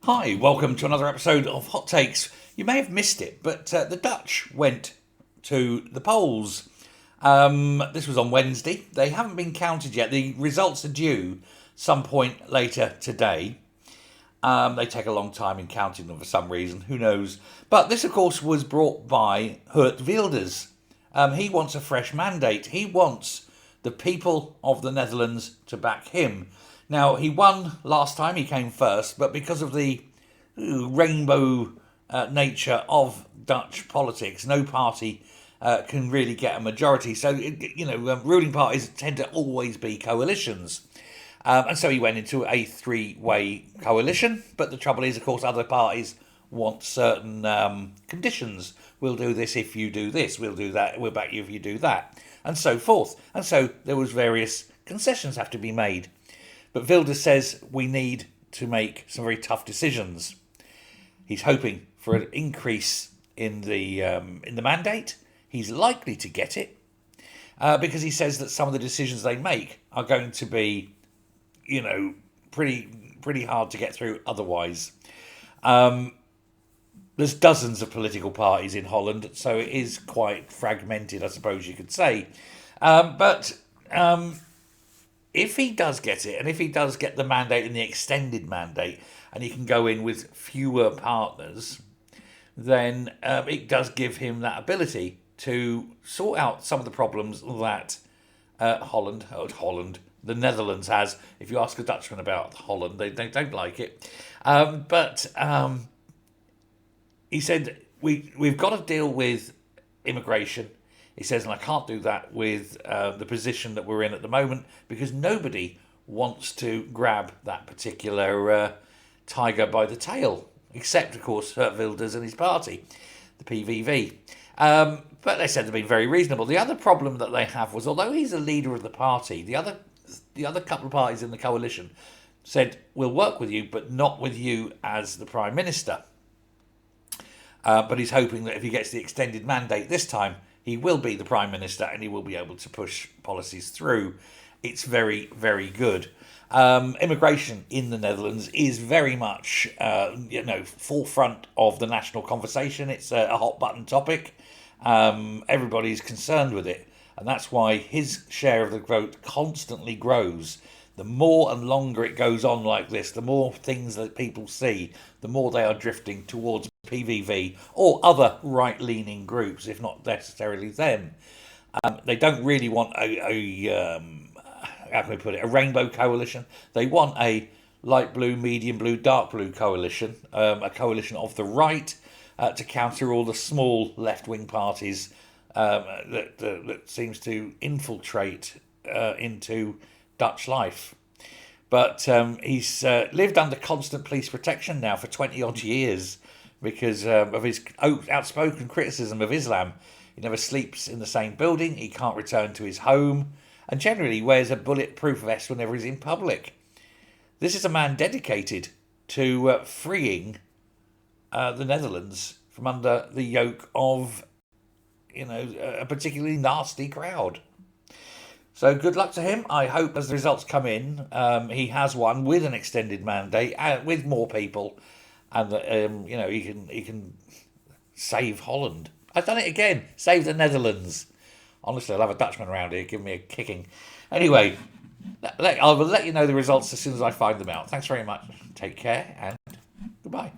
Hi, welcome to another episode of Hot Takes. You may have missed it, but the Dutch went to the polls. This was on Wednesday. They haven't been counted yet. The results are due some point later today. They take a long time in counting them for some reason. Who knows? But this, of course, was brought by Geert Wilders. He wants a fresh mandate. He wants the people of the Netherlands to back him. Now, he won last time, he came first, but because of the rainbow nature of Dutch politics, no party can really get a majority. So, ruling parties tend to always be coalitions. And so he went into a three-way coalition. But the trouble is, of course, other parties want certain conditions. We'll do this if you do this. We'll do that. We'll back you if you do that. And so forth. And so there was various concessions have to be made. But Wilders says we need to make some very tough decisions. He's hoping for an increase in the mandate. He's likely to get it because he says that some of the decisions they make are going to be, pretty hard to get through otherwise. There's dozens of political parties in Holland, so it is quite fragmented, I suppose you could say. But if he does get it, and if he does get the mandate and the extended mandate, and he can go in with fewer partners, then it does give him that ability to sort out some of the problems that the Netherlands has. If you ask a Dutchman about Holland, they don't like it. But he said, we've got to deal with immigration. He says, and I can't do that with the position that we're in at the moment because nobody wants to grab that particular tiger by the tail, except, of course, Geert Wilders and his party, the PVV. But they said they've been very reasonable. The other problem that they have was, although he's a leader of the party, the other couple of parties in the coalition said, we'll work with you, but not with you as the Prime Minister. But he's hoping that if he gets the extended mandate this time, he will be the Prime Minister and he will be able to push policies through. It's very, very good. Immigration in the Netherlands is very much, forefront of the national conversation. It's a hot button topic. Everybody's concerned with it. And that's why his share of the vote constantly grows. The more and longer it goes on like this, the more things that people see, the more they are drifting towards PVV or other right-leaning groups, if not necessarily them. They don't really want how can we put it, a rainbow coalition. They want a light blue, medium blue, dark blue coalition, a coalition of the right to counter all the small left-wing parties that seems to infiltrate into Dutch life. But he's lived under constant police protection now for 20 odd years because of his outspoken criticism of Islam. He never sleeps in the same building, he can't return to his home, and generally wears a bulletproof vest whenever he's in public. This is a man dedicated to freeing the Netherlands from under the yoke of, a particularly nasty crowd. So good luck to him. I hope as the results come in, he has won with an extended mandate, with more people, and that he can save Holland. I've done it again. Save the Netherlands. Honestly, I'll have a Dutchman around here give me a kicking. Anyway, I will let you know the results as soon as I find them out. Thanks very much. Take care and goodbye.